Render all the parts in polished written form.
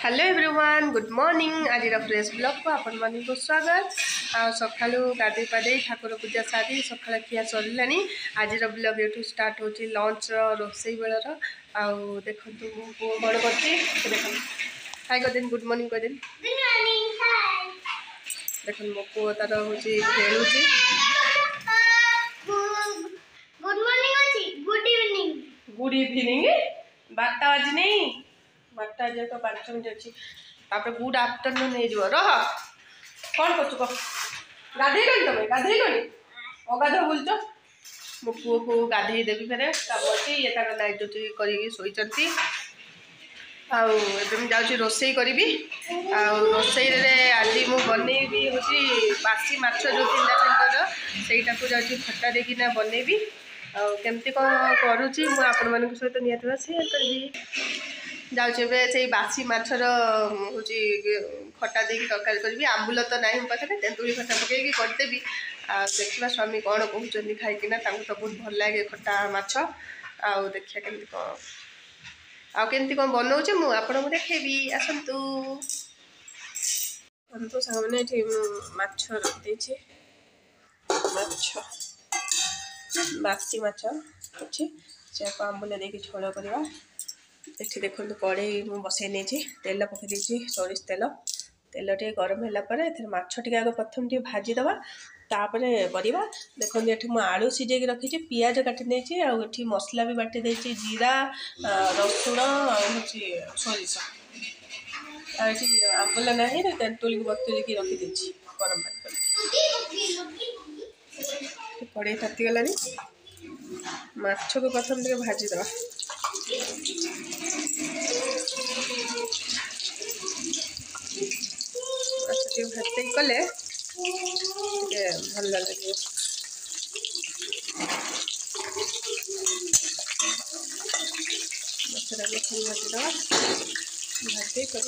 Hello everyone good morning आज fresh blog को आपण मानी को स्वागत आ सकालू गाधे पाधे ठाकुर पूजा सारी सकाल खिया सरलानी आज ब्लॉग ये स्टार्ट होची लंच रोसई बेलर आउ देखो मु बड़ करती देखो हाय कदिन गुड मॉर्निंग कदिन देखो मो पु तार होची खेलुची गुड इवनिंग 12टा आज नहीं 12टा आज तो 5 मिनट अच्छी तापर गुड आफ्टरनून नहीं जो रह कौन कर कह गाधे तुम गाधे अगाध बुलच मो पु को गाधे देवी फेरे काम अच्छी ये नाइट ड्यूटी कर जाऊँ रोसई करी रोसई आज मुझे बनईबी हूँ बासी माछ जो 3टा छाकर से खट्टा देकिना बनईबी केमती कौन करुँची मुझे सहित निहत सेयार करी जाऊे से बासी माछर हूँ खटा दे तरकारी करी आंबुल तो ना पाखे तेंतुड़ी खटा पकईकी करदेवी देखा स्वामी कौन कहते खाईकिना तो बहुत भल लगे खटा माछ देखिए केमती कौन आमती कौन बनाऊे मुझे देखेबी आसतु तो सांग मैंने माछ रखी माछ बासी माछ अच्छी से आंबुल देकी झोल करवा ये देखो कड़े मुझे बसई नहीं तेल पकई सोरिष तेल तेल टे गरम है माछ टे आगे प्रथम टे भाजीदे तापर करवा देखो ये मुझे आलू सीझे रखी पियाज काटी नहीं मसला भी बाटी दे जीरा रसुण सोरिष आंबुल ना तेंतुली को बतुरी रखी गरम कड़े तातीगला माछ को प्रथम टे भाजीदे भाजते कले भल लगे मसला भाजीदे भाजी कर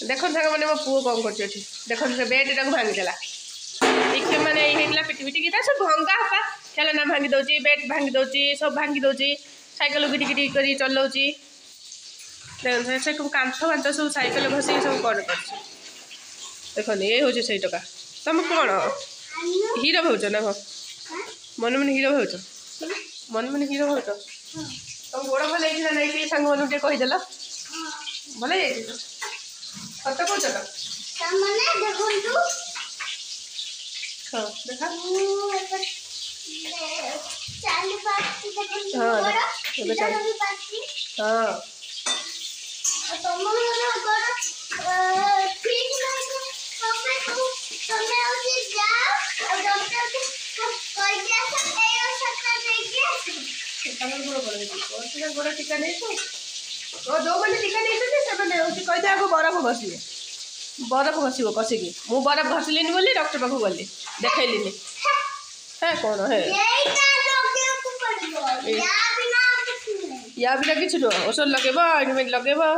देखो साग मैंने मो पु कौन कर देखो बेड टाक भांगीदेला टिके मैंने ये पिटी पिटिकी सब भंगा हपा खेल ना भांगी दौची बेड भांगी दौची सब भांगी दौची साइकेल गिटी कर चलाऊँगी से कांथ फांथ सब साइकेल घसी सब कौन कर देख ये हूँ से टका तुम कौन हीरो भाज ना कौन मन मन हीरो भाज मन मन हीरो भाज तुम गोड़ भल नहीं सांग मन कहीदेल भल सत कौच देखा गोड़ टीका नहीं जो मैंने टीका नहीं कहते आगे बरफ घसवे बरफ घसब कसिकी मु बरफ घसलिनी बोली डॉक्टर पाखु गली देखली है कौन है या बिना कि औषध लगे ऑइंटमेंट लगे हाँ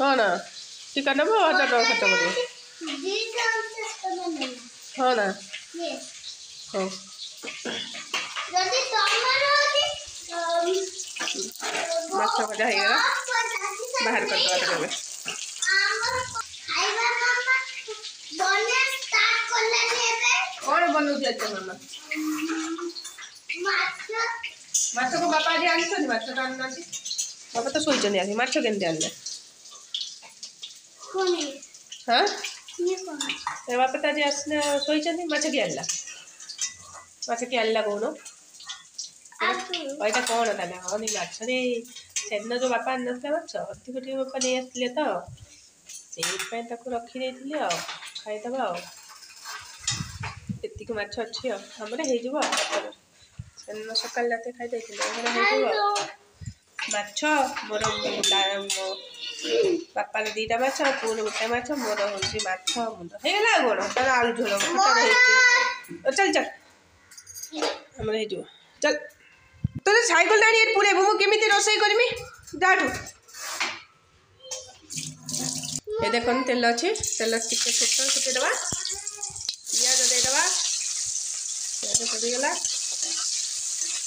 हाँ ना टीका नब 1000 टका खर्च कर हाँ ना हाँ माछ भजा हो बाहर कर कौन बनऊ मामा माछ को बापा आज आनी माछ तो आना बापा तो शोचन आज माछ केमती आनले हाँ बापा तो आज आसने शोचन माछ कि आनला माछ कि आनला कौन यहाँ कौन था हाँ माछ रे सेदिन जो बापा आना माछ अधिक टे बापा नहीं आसते तो से रखी खाईदे एतिक माछ अच्छी आमर हो सकाल रात खाई माछ मोर बापा 2टा माछ पुअर 1टा माछ मोर हूँ माछ मुंड होगा कौन तार आलू झोल चल चल आमर हो चल तोर साइकेल ना पूरे मु केमी रोसई करमी जाठू ये देख तेल अच्छी तेल टिके फुटे दबा पियाज देदेबा पियाज पड़गला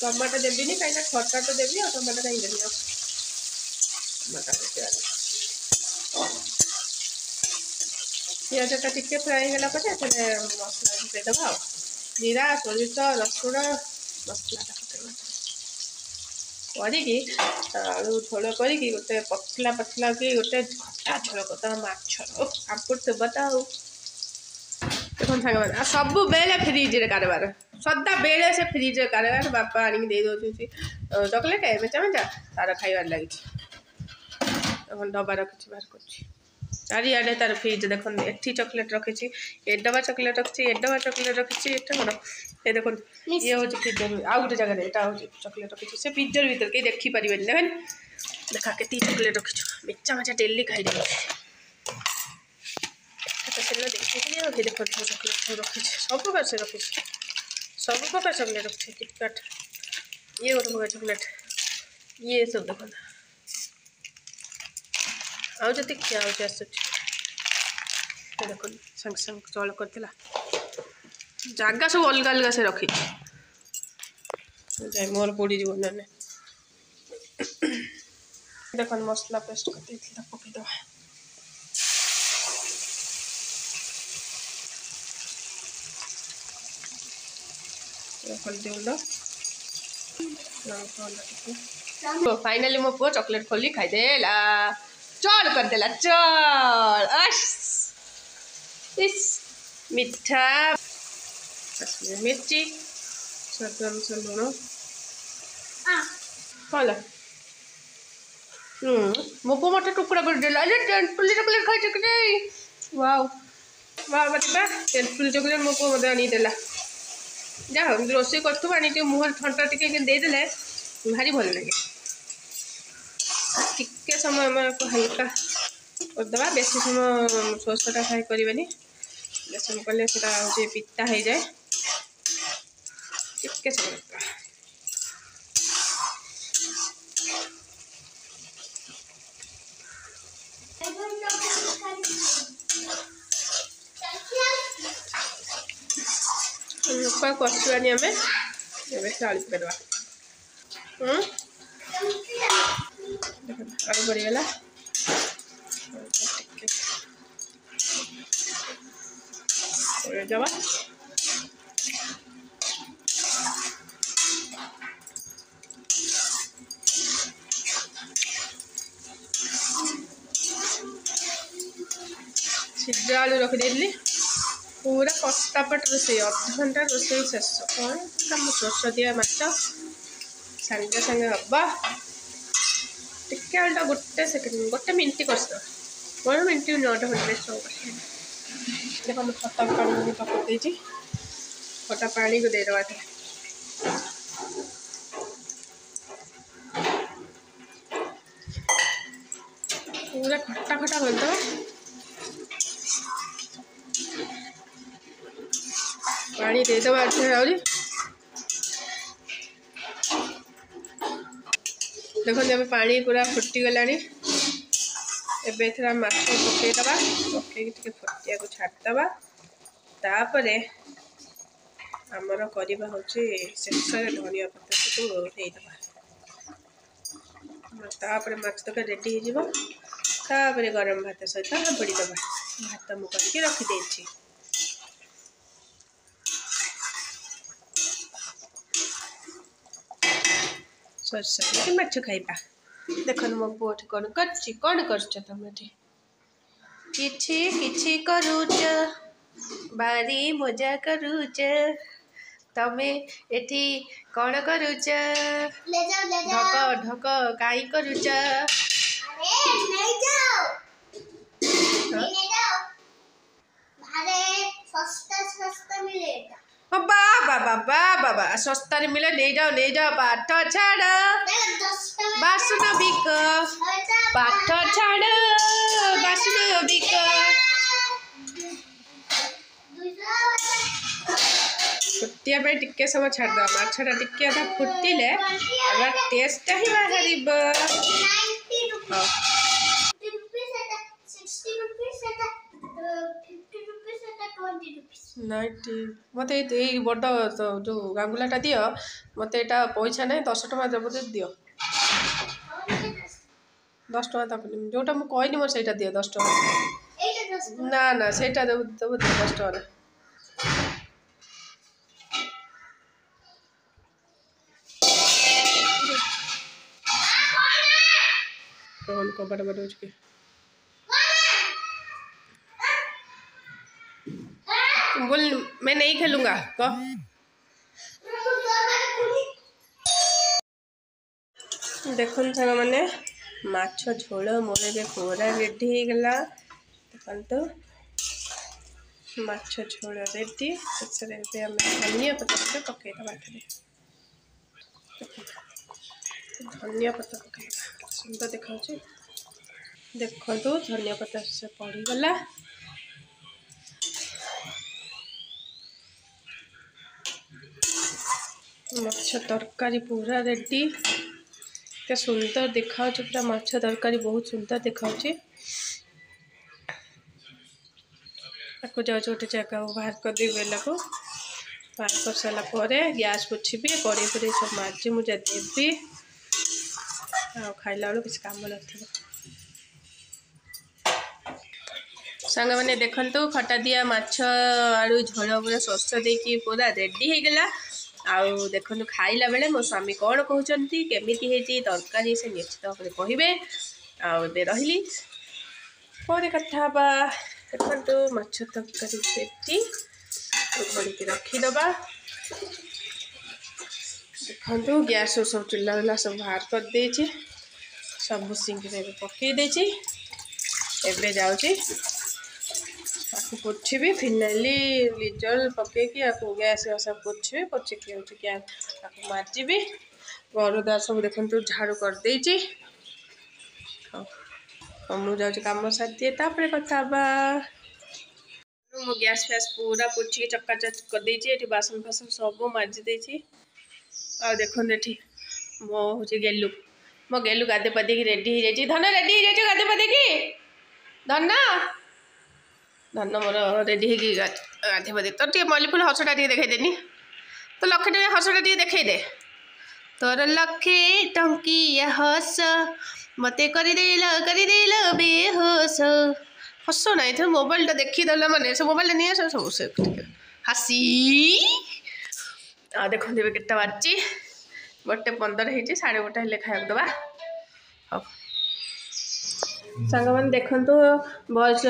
टमाटो देवी कहीं खटा तो देवी और टमाटो कहीं देवी पियाज टा टिके फ्राए होगा मसला देदेबा जीरा सोरिष रसुण मसला आलू झोल कर गोटे पतला पतला कि गोटे खटा झोल करता माछर आंपुर थे बताओ देखो साग सब बेले फ्रिज कारबार सदा बेले से फ्रिज कारबार बापा आनिक दे दे चॉकलेट मेचा मेचा तार खाइबार लगी डबा रखी बाहर कर चारिआडे तार फ्रिज देख एटी चॉकलेट रखी ए डबा चॉकलेट रखी ए डबा चॉकलेट रखी कौन ये देख ये हूँ फ्रिजर आउ गोटे जगह यहाँ हूँ चॉकलेट रखी से फ्रिजर भर कहीं देखिपारे देख देखा के चॉकलेट रखी मेचा मेचा डेली खाई देखिए देख चॉकलेट रखी सब प्रकार से रखी सब प्रकार चॉकलेट रखी किटकैट ये गोटे प्रकार चॉकलेट ये सब देख आउ जति क्या हो देख संग संग चल कर जगह सब अलग अलग से रखी मोर पोड़ी जीवन देख मसला पेस्ट कर पकईद हल्दी गुंड फाइनाली मो पुआ चॉकलेट खोली खाईदेला चल करदेला चल इस मिठा मिर्ची स्वाद से लुण कल मो पुआ मत टुकड़ा कर देला टेंटुली चॉकलेट खाई कि वाओ वाह टेंटुली चॉकलेट मो पुआ मत आनीदेला जा रोषे कर मुहर ठंडा टी देदेले भारी भल लगे टिके समय हल्का करदे बेसी समय सोसटा फ्राए करें बेसन कले हूँ पिता हो जाए टिके समय कषानी आम आलू पकईदे आलू पड़गला दबा शीघ्र आलू रखीदी पूरा कष्टापट रोसे अधघंटा रोसे शेष कौन सोस दिया माछ सांगे सांगे हवा टिके आलूटा गोटे सेकेंड गोटे मिनट कस 1 मिनट 9 मिनट देख मैं खटा पानी पकई खटा पानी को देदेवा पूरा खटा खटा करदे पानी देदेवा आहरी देखो जब पानी पूरा फुटीगला एबे माछ पकईदबा पकई फुटिया को छाड़दबा तापरे आमर करवा हूँ शेष धनिया पत्ता को देदेबा तापरे माछ तक रेडी हो गरम भात सहित हाबड़ी दबा भात मुझे रखीदे सरसा कि माछ खाइबा देख मो पुओ कौन कर तुम किछि करूच बारी मजा करूच तमे एठी कौन करूच ढक ढक काई करूच बाबा बाबा बाबा सस्ता मिले नहीं जाओ पाठ छाड़ बासन बिक पाठ छाड़ बासन बिक फुटिया पे टिके समय छाड़ दो माछटा टिके अधा फुटिले अगर टेस्ट ही बाहर मत बड़ जो गांगुलाटा दियो मत यहाँ पैसा ना 10 टଙ୍କା देव दियो 10 टଙ୍କା तक जोटा मुझे कहनी मोर से दियो 10 टଙ୍କା ना ना से देव 10 टଙ୍କା कौन को बड़ा बड़ा के बोल मैं नहीं खेलूंगा कह देखुन साग मैंने माछ झोल मोर ए पूरा रेडी हो गला देखो माछ झोल रेडी धनिया पत्र पकईदा धनिया पत्र पकईदा सुंदर देखा देखो धनिया पत्र से पड़गला माछ तरकारी पूरा रेडी के सुंदर देखा पूरा माछ तरकारी बहुत सुंदर देखा जाऊँ गोटे जगह बाहर कर दी बेला को बाहर कर सारापर गैस पोछबी कड़े फड़े सब माजी मुझे देवी खाइला बेलू किसी काम न सांग मैंने देखु खटा दिया माछ आलू झोल पूरा सस देकी पूरा रेडी हो गला आउ देखु खाइला बेले मो स्वामी कौन कहते केमी तरकारी से निश्चित भाव में कहे आबे रही पर कथा देखो माछ तरकारी पेटी घोड़ी रखीदबा देखो गैस सब चूल्हा वाला सब बाहर कर दे सब सिंक में पकई दे एबे जाऊँगी पोछी फिनाइल लिजल पकईकि गैस सब पोछी पोछिकी हूँ गैस मार्जी घर द्वार सब देखो झाड़ू कर दे मुझे कम सारी दिए तापर कथा मो गैस फैस पूरा पोछी चकाचक कर दे बासन फासन सब मार्जी दे देखो ये मो हूँ गेलु मो गेलु गाधे पाधे रेडी हो जाए धन रेडी हो जाए गाधे पाधे कि धन धन मोर रेडी हो गाधे पाधे तो टे मल्ली फुल हसटा देखई देनी तो 1,00,000 टंकिया हसटा देखई दे तोर 1,00,000 टंकिया हस मत कर बेहोश हस ना ये मोबाइल देखीदेला माने से मोबाइल नहीं आस सब से हसी देखो देवे केटा बाजी 1:15 होती 1:30 हेल्ले खाया दबा हाँ सांग मैंने देखु भयस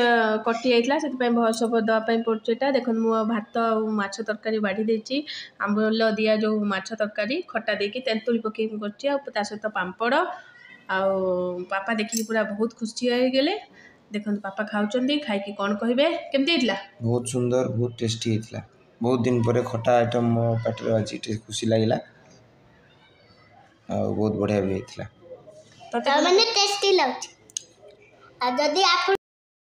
कटि जाता से भयस दवाई पड़ा देख मु भात माछ तरकारी बाढ़ी देती आंबल दिया जो माछ तरकारी खटा देकी तेंतुली पकई कर सहित पापड़ आउ पापा देखिए पूरा बहुत खुशी हो गले देखो पापा खाऊँ खाई कौन कहे केमती बहुत सुंदर बहुत टेस्टी होता बहुत दिन पर खटा आइटम मो पाटे आज खुशी लगे बहुत बढ़िया भी होता टेस्टी लगे।